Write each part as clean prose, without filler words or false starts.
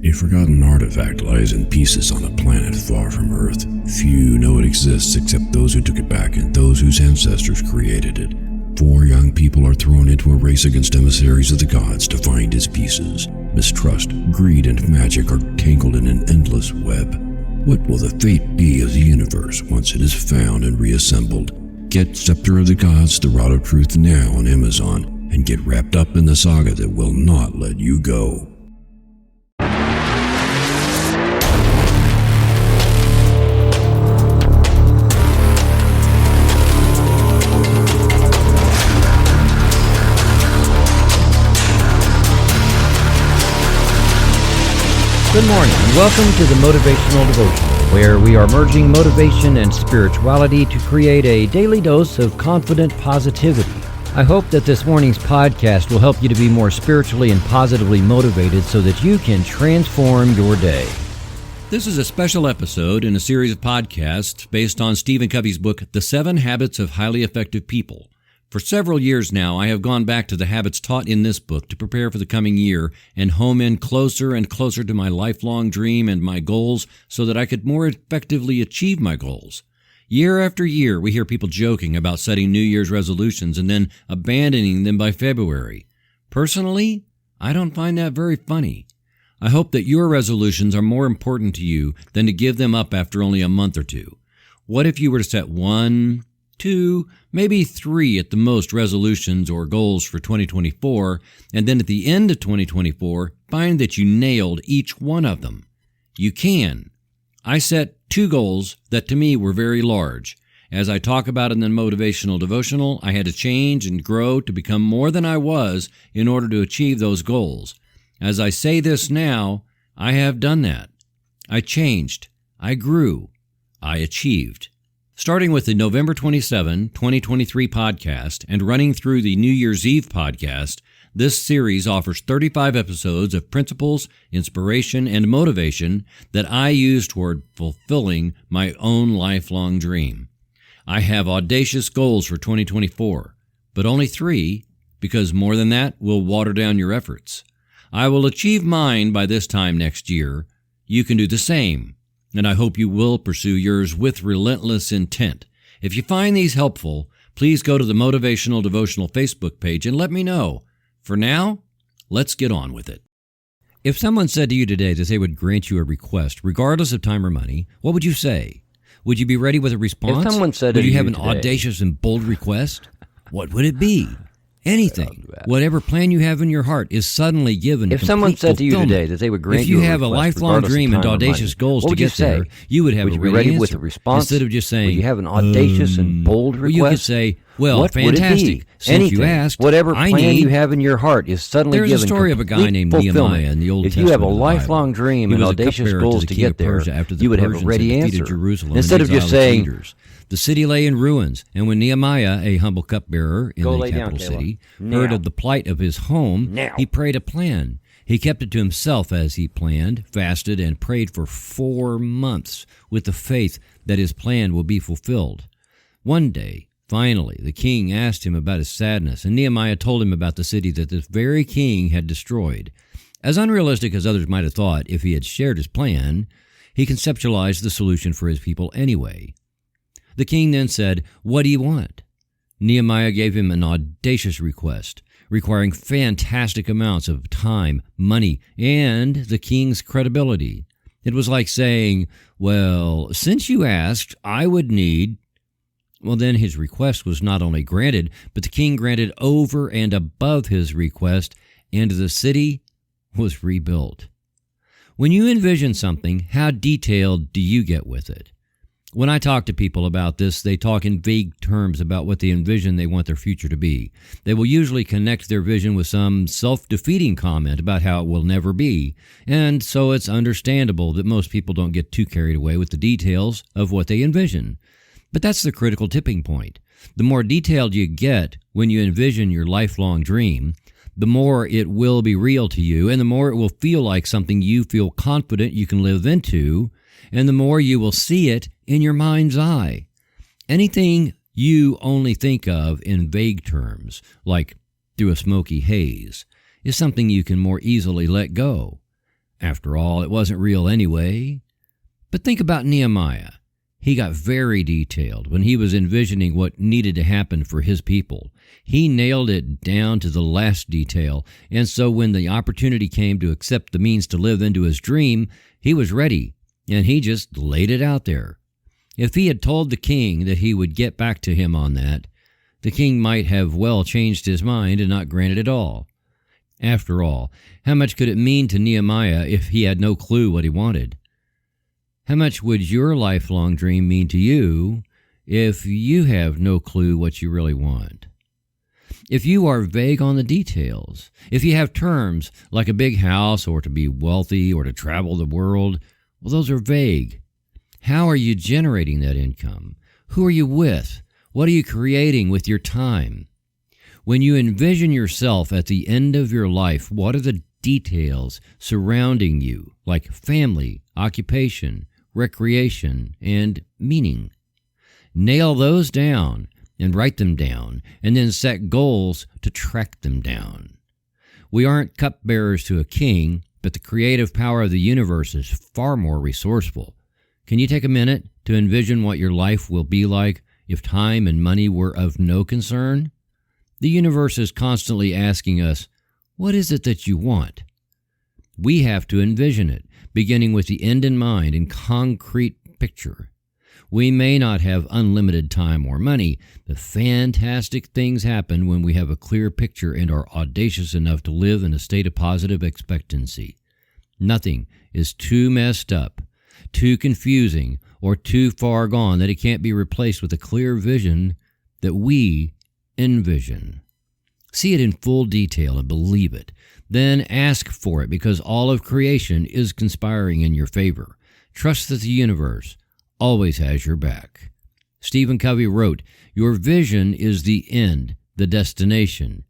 A forgotten artifact lies in pieces on a planet far from Earth. Few know it exists except those who took it back and those whose ancestors created it. 4 young people are thrown into a race against emissaries of the gods to find its pieces. Mistrust, greed, and magic are tangled in an endless web. What will the fate be of the universe once it is found and reassembled? Get Scepter of the Gods, The Rod of Truth now on Amazon, and get wrapped up in the saga that will not let you go. Good morning, and welcome to the Motivational Devotional, where we are merging motivation and spirituality to create a daily dose of confident positivity. I hope that this morning's podcast will help you to be more spiritually and positively motivated so that you can transform your day. This is a special episode in a series of podcasts based on Stephen Covey's book, The 7 Habits of Highly Effective People. For several years now, I have gone back to the habits taught in this book to prepare for the coming year and home in closer and closer to my lifelong dream and my goals so that I could more effectively achieve my goals. Year after year, we hear people joking about setting New Year's resolutions and then abandoning them by February. Personally, I don't find that very funny. I hope that your resolutions are more important to you than to give them up after only a month or two. What if you were to set 1, 2, maybe 3 at the most resolutions or goals for 2024, and then at the end of 2024, find that you nailed each one of them? You can. I set 2 goals that to me were very large. As I talk about in the Motivational Devotional, I had to change and grow to become more than I was in order to achieve those goals. As I say this now, I have done that. I changed. I grew. I achieved. Starting with the November 27, 2023 podcast and running through the New Year's Eve podcast, this series offers 35 episodes of principles, inspiration, and motivation that I use toward fulfilling my own lifelong dream. I have audacious goals for 2024, but only 3, because more than that will water down your efforts. I will achieve mine by this time next year. You can do the same. And I hope you will pursue yours with relentless intent. If you find these helpful, please go to the Motivational Devotional Facebook page and let me know. For now, let's get on with it. If someone said to you today that they would grant you a request, regardless of time or money, what would you say? Would you be ready with a response? If someone said would to you have you an today, audacious and bold request? What would it be? Anything. Whatever plan you have in your heart is suddenly given. If someone said to you today that they would grant if you you a have a request, lifelong dream and audacious goals to get there, you would have would a you be ready ready with answer. a response? Instead of just saying, would you have an audacious and bold request? You could say, well, what fantastic. Would it be? Since Anything. you asked, whatever I plan need... you have in your heart is suddenly There's given a story of a guy complete named fulfillment. Nehemiah in the Old If Testament. you have a of the lifelong Bible. dream He and was a audacious cupbearer goals the to king of get there, Persia after the you would have a Persians ready had defeated answer. Jerusalem Instead of and just exiled its saying, leaders. The city lay in ruins, and when Nehemiah, a humble cupbearer in Go the lay down, capital Caleb. city, Now. heard of the plight of his home, Now. he prayed a plan. He kept it to himself as he planned, fasted, and prayed for 4 months with the faith that his plan will be fulfilled. One day, finally, the king asked him about his sadness, and Nehemiah told him about the city that this very king had destroyed. As unrealistic as others might have thought if he had shared his plan, he conceptualized the solution for his people anyway. The king then said, "What do you want?" Nehemiah gave him an audacious request, requiring fantastic amounts of time, money, and the king's credibility. It was like saying, well, since you asked, I would need... Well, then his request was not only granted, but the king granted over and above his request, and the city was rebuilt. When you envision something, how detailed do you get with it? When I talk to people about this, they talk in vague terms about what they envision they want their future to be. They will usually connect their vision with some self-defeating comment about how it will never be, and so it's understandable that most people don't get too carried away with the details of what they envision. But that's the critical tipping point. The more detailed you get when you envision your lifelong dream, the more it will be real to you, and the more it will feel like something you feel confident you can live into, and the more you will see it in your mind's eye. Anything you only think of in vague terms, like through a smoky haze, is something you can more easily let go. After all, it wasn't real anyway. But think about Nehemiah. He got very detailed when he was envisioning what needed to happen for his people. He nailed it down to the last detail, and so when the opportunity came to accept the means to live into his dream, he was ready, and he just laid it out there. If he had told the king that he would get back to him on that, the king might have well changed his mind and not granted it all. After all, how much could it mean to Nehemiah if he had no clue what he wanted? How much would your lifelong dream mean to you if you have no clue what you really want? If you are vague on the details, if you have terms like a big house or to be wealthy or to travel the world, well, those are vague. How are you generating that income? Who are you with? What are you creating with your time? When you envision yourself at the end of your life, what are the details surrounding you, like family, occupation, recreation, and meaning? Nail those down and write them down, and then set goals to track them down. We aren't cupbearers to a king, but the creative power of the universe is far more resourceful. Can you take a minute to envision what your life will be like if time and money were of no concern? The universe is constantly asking us, what is it that you want? We have to envision it, beginning with the end in mind in concrete picture. We may not have unlimited time or money, but fantastic things happen when we have a clear picture and are audacious enough to live in a state of positive expectancy. Nothing is too messed up, too confusing, or too far gone that it can't be replaced with a clear vision that we envision. See it in full detail and believe it. Then ask for it, because all of creation is conspiring in your favor. Trust that the universe always has your back. Stephen Covey wrote, "Your vision is the end, the destination.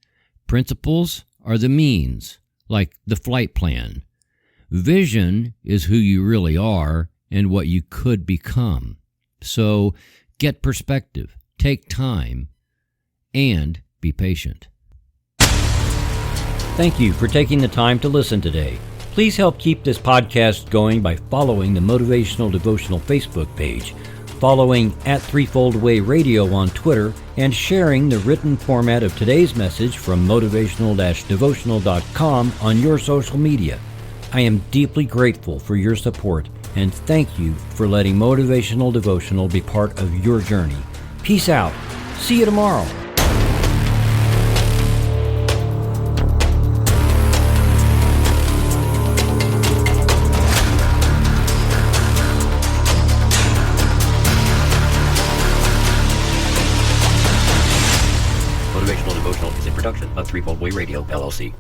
Principles are the means, like the flight plan. Vision is who you really are and what you could become. So get perspective, take time, and be patient." Thank you for taking the time to listen today. Please help keep this podcast going by following the Motivational Devotional Facebook page, following @Threefold Way Radio on Twitter, and sharing the written format of today's message from motivational-devotional.com on your social media. I am deeply grateful for your support, and thank you for letting Motivational Devotional be part of your journey. Peace out. See you tomorrow. Motivational Devotional is a production of Threefold Way Radio, LLC.